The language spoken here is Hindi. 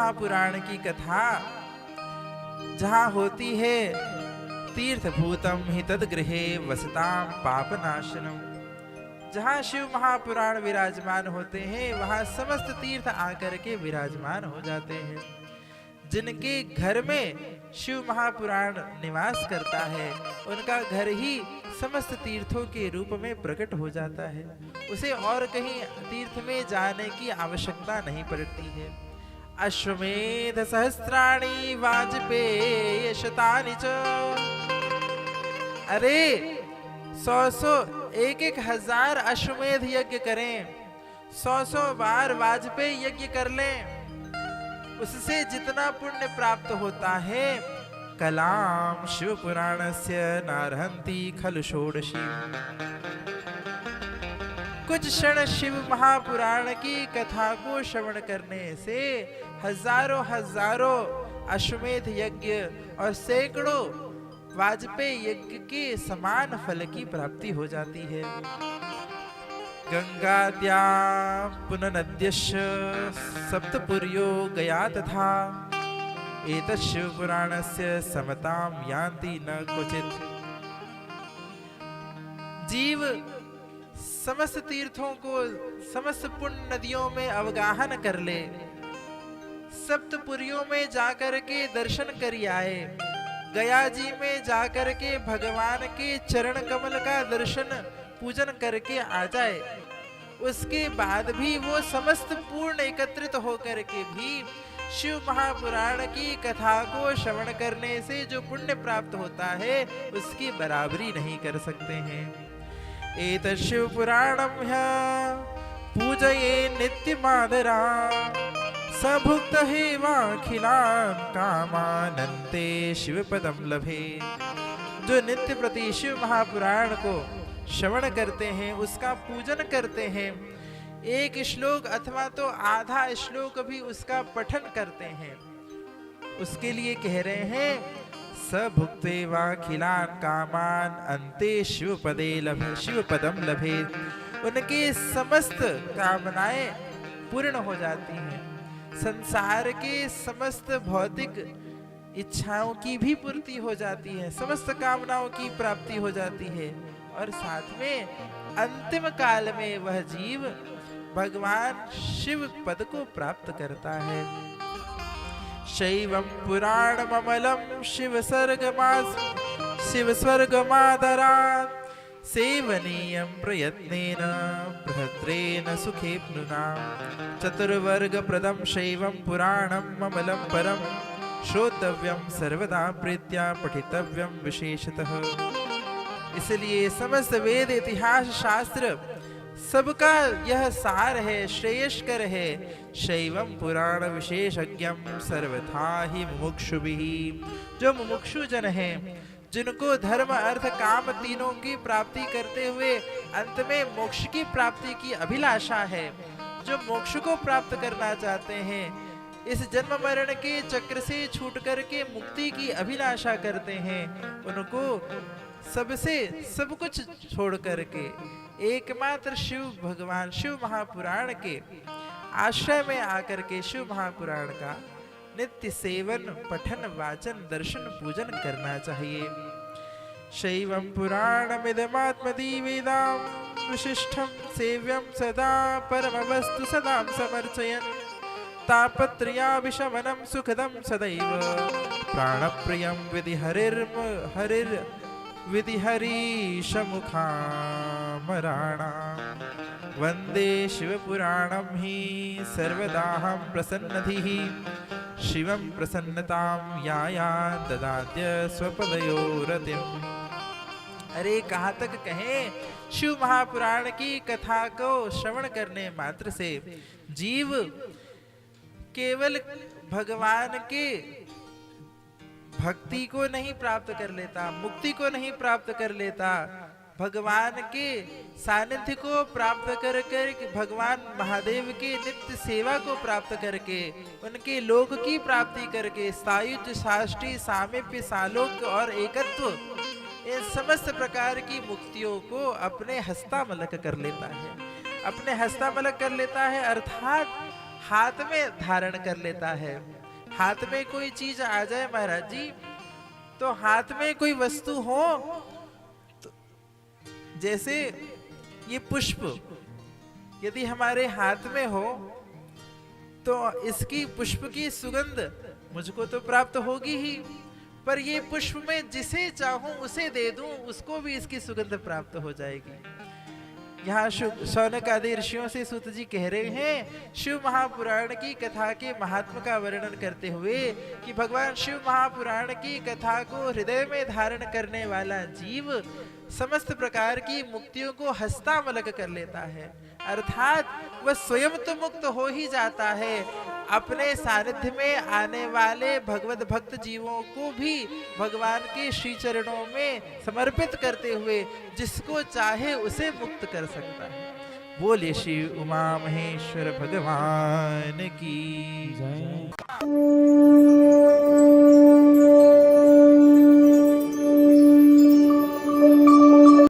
महापुराण की कथा जहाँ होती है, तीर्थभूतम हि तद्गृहे वसताम पापनाशनम, जहाँ शिव महापुराण विराजमान होते हैं वहाँ समस्त तीर्थ आकर के विराजमान हो जाते हैं। जिनके घर में शिव महापुराण निवास करता है उनका घर ही समस्त तीर्थों के रूप में प्रकट हो जाता है। उसे और कहीं तीर्थ में जाने की आवश्यकता नहीं पड़ती है। अश्वमेध सहस्राणि वाजपेय शतानि च, अरे 100 एक हजार अश्वमेध यज्ञ करें, 100 बार वाजपेय यज्ञ कर लें, उससे जितना पुण्य प्राप्त होता है कलाम शिव पुराणस्य नारहंती खलु षोडशी। कुछ क्षण शिव महापुराण की कथा को श्रवण करने से हजारों अश्वमेध यज्ञ और सैकड़ों वाजपेय यज्ञ के समान फल की प्राप्ति हो जाती है। गंगाद्या पुननद्यश्च सप्तपुर्यो गया तथा एतत् शिव पुराणस्य समताम यान्ति न क्वचित्। जीव समस्त तीर्थों को समस्त पुण्य नदियों में अवगाहन कर ले, सप्तपुरियों में जाकर के दर्शन कर आए, गया जी में जाकर के भगवान के चरण कमल का दर्शन पूजन करके आ जाए, उसके बाद भी वो समस्त पूर्ण एकत्रित होकर के भी शिव महापुराण की कथा को श्रवण करने से जो पुण्य प्राप्त होता है उसकी बराबरी नहीं कर सकते हैं। एतत् शिव पुराणम पूजये नित्यमादरा सभुक्त हेवाखिलान कामानन्ते शिव पदम लभे। जो नित्य प्रति शिव महापुराण को श्रवण करते हैं, उसका पूजन करते हैं, एक श्लोक अथवा तो आधा श्लोक भी उसका पठन करते हैं, उसके लिए कह रहे हैं सभुक्ते वाखिलान कामान अन्ते शिव पदे लभे, शिव पदम लभे। उनके समस्त कामनाएं पूर्ण हो जाती हैं, संसार के समस्त भौतिक इच्छाओं की भी पूर्ति हो जाती है, समस्त कामनाओं की प्राप्ति हो जाती है और साथ में अंतिम काल में वह जीव भगवान शिव पद को प्राप्त करता है। शैवं पुराणममलं शिव स्वर्गमादरात् सेवनीयं प्रयत्नेन बृहद्रेण सुखेप्नुना। चतुर्वर्गप्रदं शैवं पुराणम् अमलं परं श्रोतव्यं सर्वदा प्रीत्या पठितव्यं विशेषतः। इसलिए समस्त वेद इतिहास शास्त्र सबका यह सार है, श्रेयस्कर है। शैवम पुराण विशेषज्ञम सर्वथा ही मुमुक्षुभिः, जो मुमुक्षु जन हैं, जिनको धर्म अर्थ काम तीनों की प्राप्ति करते हुए अंत में मोक्ष की प्राप्ति की अभिलाषा है, जो मोक्ष को प्राप्त करना चाहते हैं, इस जन्म मरण के चक्र से छूट करके मुक्ति की अभिलाषा करते हैं, उनको सबसे सब कुछ छोड़ करके एकमात्र शिव भगवान शिव महापुराण के आश्रय में आकर के शिव महापुराण का नित्य सेवन पठन वाचन दर्शन पूजन करना चाहिए। शैवं पुराणमिदमात्मदीवेदां विशिष्टं सेव्यं सदा परमवस्तु सदां समर्चयन् तापत्रयाभिशमनं सुखदं सदैव प्राणप्रियं विधिहरीशमुखामराणां वन्दे शिवपुराणं हि सर्वदाहं प्रसन्नधिः शिवं प्रसन्नतां याया ददात्य स्वपदयोरतिम्। अरे कहाँ तक कहें, शिव महापुराण की कथा को श्रवण करने मात्र से जीव केवल भगवान के भक्ति को नहीं प्राप्त कर लेता, मुक्ति को नहीं प्राप्त कर लेता, भगवान के सानिध्य को प्राप्त कर भगवान महादेव के नित्य सेवा को प्राप्त करके उनके लोक की प्राप्ति करके सायुज्य साष्टी सामीप्य सालोक्य और एकत्व इन समस्त प्रकार की मुक्तियों को अपने हस्तामलक कर लेता है, अपने हस्तामलक कर लेता है अर्थात हाथ में धारण कर लेता है। हाथ में कोई चीज आ जाए महाराज जी, तो हाथ में कोई वस्तु हो तो जैसे ये पुष्प यदि हमारे हाथ में हो तो इसकी पुष्प की सुगंध मुझको तो प्राप्त होगी ही, पर ये पुष्प में जिसे चाहूं उसे दे दूं उसको भी इसकी सुगंध प्राप्त हो जाएगी। यहाँ शौनक आदि ऋषियों से सूत जी कह रहे हैं शिव महापुराण की कथा के महात्म का वर्णन करते हुए कि भगवान शिव महापुराण की कथा को हृदय में धारण करने वाला जीव समस्त प्रकार की मुक्तियों को हस्तामलक कर लेता है, अर्थात वह स्वयं तो मुक्त हो ही जाता है, अपने सानिध्य में आने वाले भगवत भक्त जीवों को भी भगवान के श्री चरणों में समर्पित करते हुए जिसको चाहे उसे मुक्त कर सकता है। बोलिए श्री उमा महेश्वर भगवान की जय।